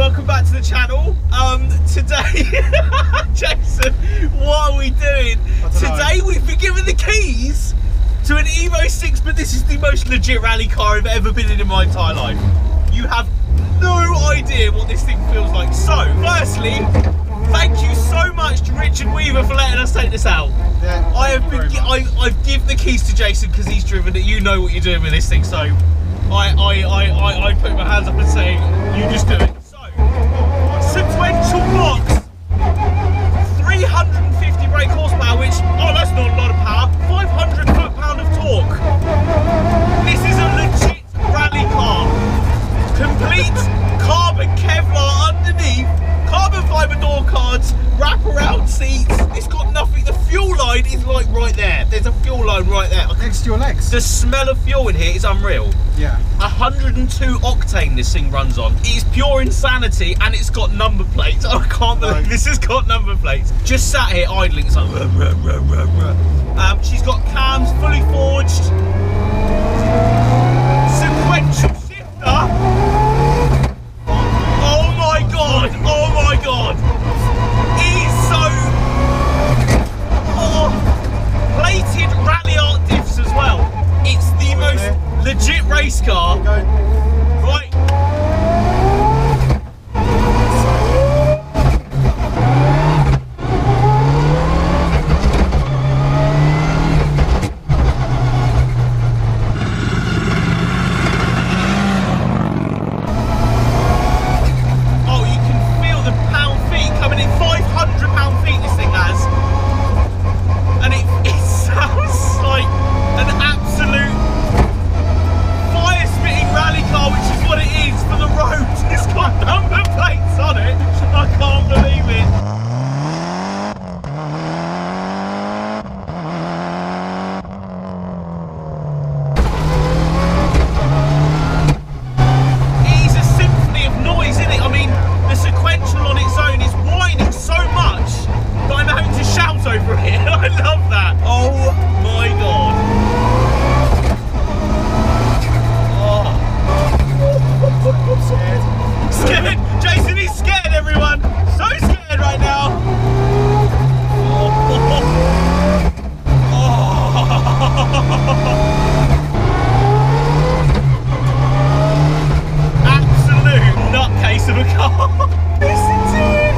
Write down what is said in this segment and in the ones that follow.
welcome back to the channel. Today, Jason, what are we doing? Today we've been given the keys to an Evo 6, but this is the most legit rally car I've ever been in my entire life. You have no idea what this thing feels like. So, firstly, thank you so much to Richard Weaver for letting us take this out. Yeah, I've given the keys to Jason because he's driven it. You know what you're doing with this thing, so I put my hands up and say, you just do it. So, sequential blocks, 350 brake horsepower, which, oh, that's not a lot of power. 500 foot-pound of torque. This is a legit rally car. Complete carbon Kevlar underneath, carbon fibre door cards, wrap-around seats. It's got nothing. The fuel line is like right there. There's a fuel line right there. Next to your legs. The smell of fuel in here is unreal. Yeah. 102 octane this thing runs on. It is pure insanity, and it's got number plates. I can't believe this has got number plates. Just sat here idling. It's like, rah, rah, rah, rah, rah. She's got cams fully forged. Sequential shifter. Oh my god! Oh my god! He's so plated rally art diffs as well. It's the most legit race car. Right. Oh, you can feel the pound-feet coming in. 500 pound-feet this thing has. And it sounds like an absolute fire-spitting rally car, which is what it is for the road. It's got number plates on it. I can't believe it. It is a symphony of noise, isn't it? I mean, the sequential on its own is whining so much that I'm having to shout over it. I love that. Oh my god. Oh. Scared. Jason is scared, everyone. So scared right now. Absolute nutcase of a car. Listen to it.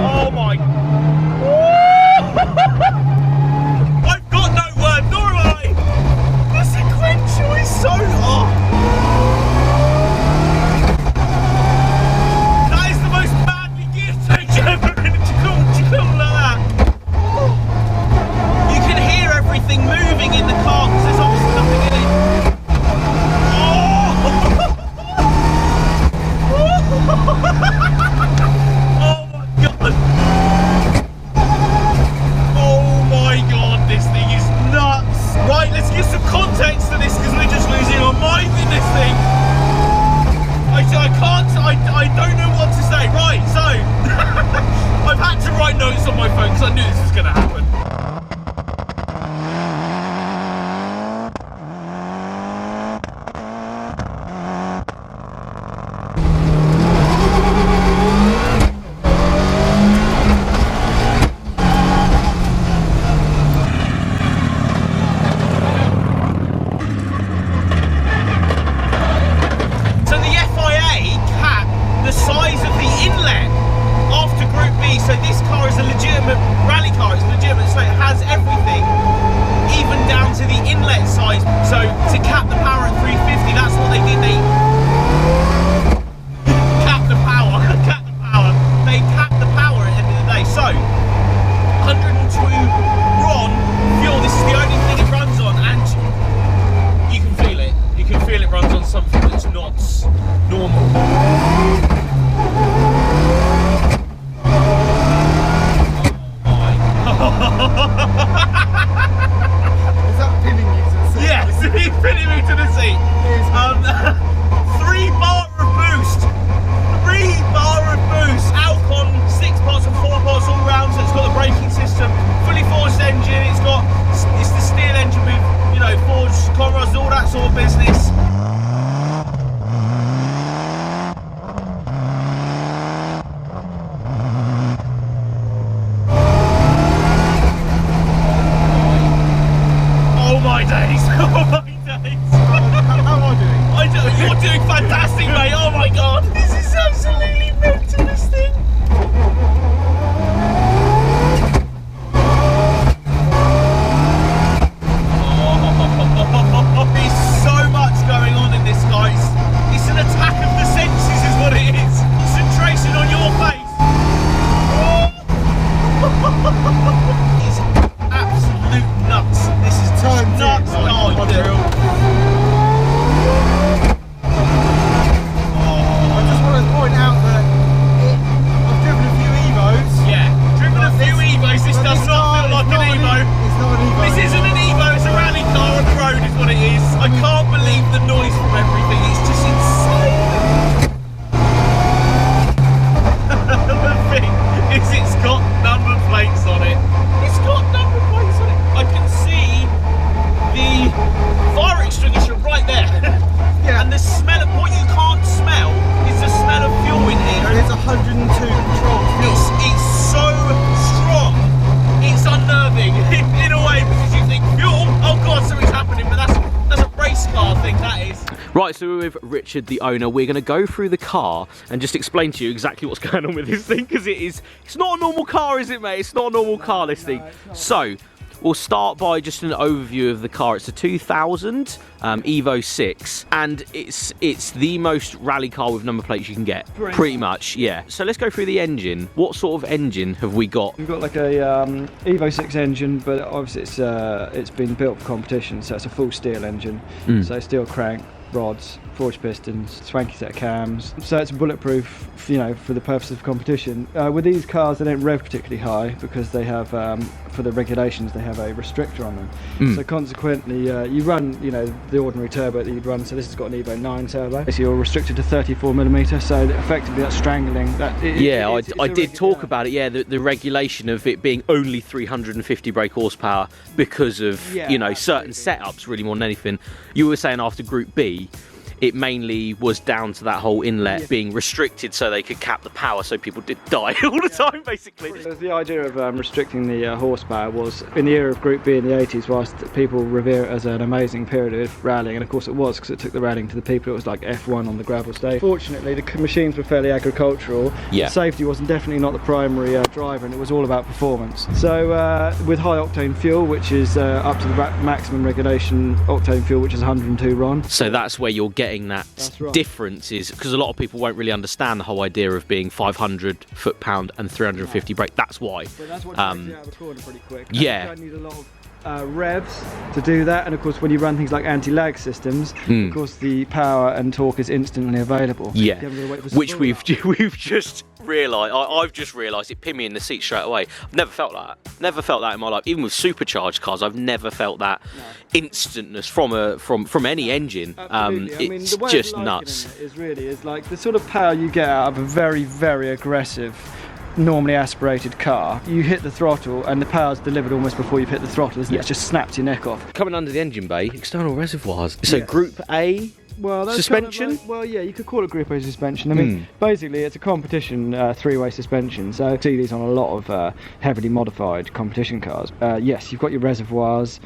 Oh my. I've got no word, nor am I. The sequential is so. That is the most badly geared change ever in a Tacoma like that. You can hear everything moving in the car because there's obviously nothing in it. Oh my god! Oh my god, this thing is nuts! Right, let's give some context to this because we're just losing our mind in this thing. I don't know what to say. Right, so I've had to write notes on my phone because I knew this was going to happen. So this car is a legitimate rally car, it's legitimate, so it has everything, even down to the inlet size. So to cap the power at 350, that's what they did, they capped the power, they capped the power at the end of the day. So, 102 RON fuel, this is the only thing it runs on, and you can feel it runs on something that's not normal. Is that pinning you to the seat? Yes, he's pinning me to the seat. 3 bar of boost. 3 bar of boost. Alcon 6 parts and 4 You're doing fantastic, mate. Oh my god. This is absolutely mental, this thing. There's so much going on in this, guys. It's an attack of the senses is what it is. Concentration on your face. It's absolute nuts. This is Turned nuts. in, like Oh, unreal. I just want to point out that I've driven a few Evos. yeah, driven a few Evos. This does not feel like an Evo. It's not an Evo. This isn't an Evo, it's a rally car on the road is what it is. I can't believe the noise from everything, it's just insane. The thing is it's got number plates on it. It's got number plates on it. I can see the fire extinguisher right there. Yeah. And the smell of what you can't smell is the smell of fuel in here. And it's 102 controlled fuel. It's so strong. It's unnerving in a way because you think fuel. Oh god, something's happening, but that's a race car thing. That is. Right, so we're with Richard, the owner. We're going to go through the car and just explain to you exactly what's going on with this thing because it's not a normal car, is it, mate? It's not a normal car. This thing. So. We'll start by just an overview of the car. It's a 2000 Evo 6 and it's the most rally car with number plates you can get. Pretty much, yeah. So let's go through the engine. What sort of engine have we got? We've got like a Evo 6 engine, but obviously it's been built for competition, so it's a full steel engine. So steel crank, rods, forged pistons, swanky set of cams. So it's bulletproof, you know, for the purpose of competition. With these cars, they don't rev particularly high because they have, for the regulations, they have a restrictor on them. So consequently, you run, you know, the ordinary turbo that you'd run. So this has got an Evo 9 turbo. So you're restricted to 34mm. So effectively, that's strangling. I did talk about it. Yeah, the regulation of it being only 350 brake horsepower because of you know certain setups, really more than anything. You were saying after Group B. It mainly was down to that whole inlet being restricted so they could cap the power so people did die all the time basically. So the idea of restricting the horsepower was in the era of Group B in the 80s, whilst people revere it as an amazing period of rallying, and of course it was because it took the rallying to the people. It was like F1 on the gravel stage. Fortunately the machines were fairly agricultural. Safety wasn't definitely not the primary driver, and it was all about performance. So with high octane fuel, which is up to the maximum regulation octane fuel, which is 102 RON. So that's where you're getting that difference, is because a lot of people won't really understand the whole idea of being 500 foot-pound and 350 brake. That's why. But that's what takes you out of the corner pretty quick. Yeah. You don't need a lot of revs to do that, and of course when you run things like anti-lag systems, of course the power and torque is instantly available. Yeah, which we've just realised. I've just realised it pinned me in the seat straight away. I've never felt that. Never felt that in my life. Even with supercharged cars, I've never felt that instantness from any engine. Absolutely. I mean, it's the way just of nuts. It is like the sort of power you get out of a very, very aggressive, normally aspirated car. You hit the throttle and the power's delivered almost before you've hit the throttle, isn't it? It just snaps your neck off. Coming under the engine bay, external reservoirs. So Group A. Well, that's suspension? Kind of like, well, yeah, you could call it Group A suspension. I mean, basically, it's a competition three-way suspension. So you see these on a lot of heavily modified competition cars. Yes, you've got your reservoirs,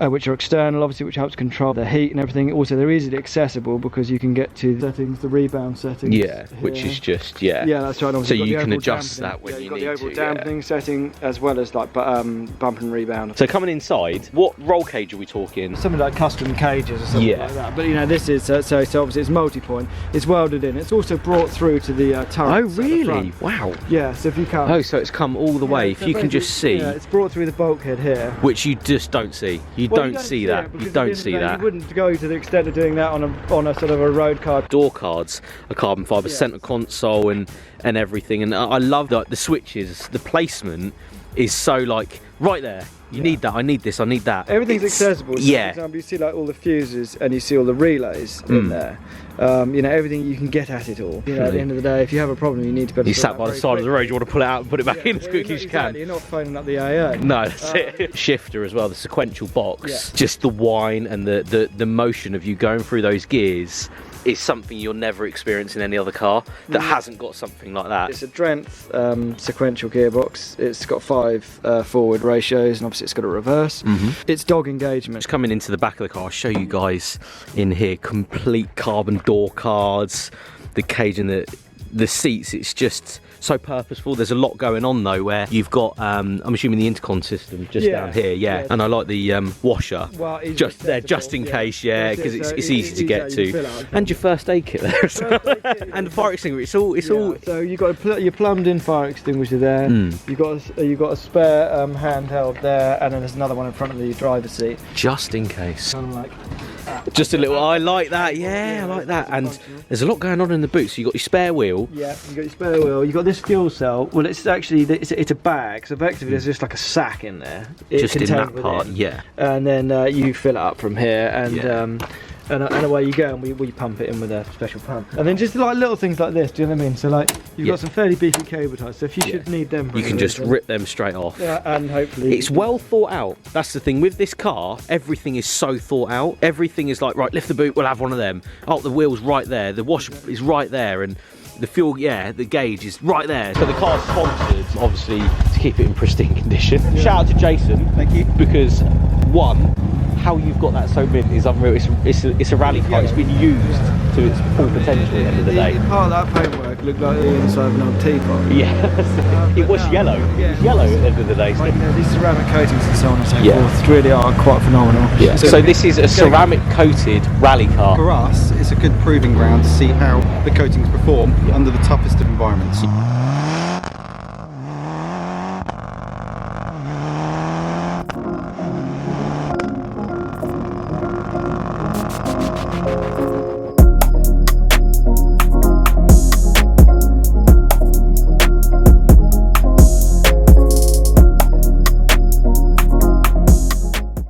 which are external, obviously, which helps control the heat and everything. Also, they're easily accessible because you can get to the settings, the rebound settings. Yeah, which is just, Yeah, that's right. So you can adjust that when you need to. You've got the overall dampening setting as well as like bump and rebound. So coming inside, what roll cage are we talking? Something like custom cages or something like that. But you know, this is, so obviously it's multi-point. It's welded in. It's also brought through to the turret. Oh, really? Wow. Yeah, so if you come... Oh, so it's come all the way. If you can just see... Yeah, it's brought through the bulkhead here. Which you just don't see. You don't see that. You don't see that. You wouldn't go to the extent of doing that on a sort of a road car. Door cards are carbon fibre, centre console and everything. And I love that the switches, the placement is so like right there. You need that, I need this, I need that. Everything's accessible. So yeah. For example, you see like all the fuses and you see all the relays in there. You know, everything, you can get at it all. You know, at the end of the day, if you have a problem, you need to be able to... You sat by the side of the road, you want to pull it out and put it back in as quickly as you can. You're not phoning up the AA. No, that's it. Shifter as well, the sequential box. Just the whine and the motion of you going through those gears is something you'll never experience in any other car that hasn't got something like that. It's a Drenth sequential gearbox. It's got 5 forward ratios, and obviously it's got a reverse. It's dog engagement. Just coming into the back of the car, I'll show you guys in here, complete carbon door cards, the cage and the seats. It's just so purposeful. There's a lot going on though, where you've got I'm assuming the intercom system just down here, and I like the washer just there, just in case, because it's easy to get to, and your first aid kit there as well. And the fire extinguisher. It's all. So you got your plumbed in fire extinguisher there. You got a spare handheld there, and then there's another one in front of the driver's seat, just in case. kind of like. Just a little. I like that. Yeah, I like that. And there's a lot going on in the boot. So you got your spare wheel. Yeah, you got your spare wheel. You got this fuel cell. Well, it's actually it's a bag. So effectively, there's just like a sack in there. Just in that part, yeah. And then you fill it up from here, and away you go, and we pump it in with a special pump. And then just like little things like this. Do you know what I mean? So like you've got some fairly beefy cable ties. So if you should need them, you can just rip them straight off. Yeah, and hopefully it's well thought out. That's the thing with this car. Everything is so thought out. Everything is like, right, lift the boot, we'll have one of them. Oh, the wheel's right there. The washer is right there, and the fuel, the gauge is right there. So the car's sponsored, obviously, to keep it in pristine condition. Shout out to Jason. Thank you. Because one, how you've got that so mint is unreal. It's a rally car. It's been used to its full potential at the end of the day. Part of that paintwork looked like the inside of an old teapot. Yeah, it was yellow. It was yellow at the end of the day. Like, these ceramic coatings and so on and so forth really are quite phenomenal. Yeah. So this is a ceramic coated rally car. For us, it's a good proving ground to see how the coatings perform under the toughest of environments.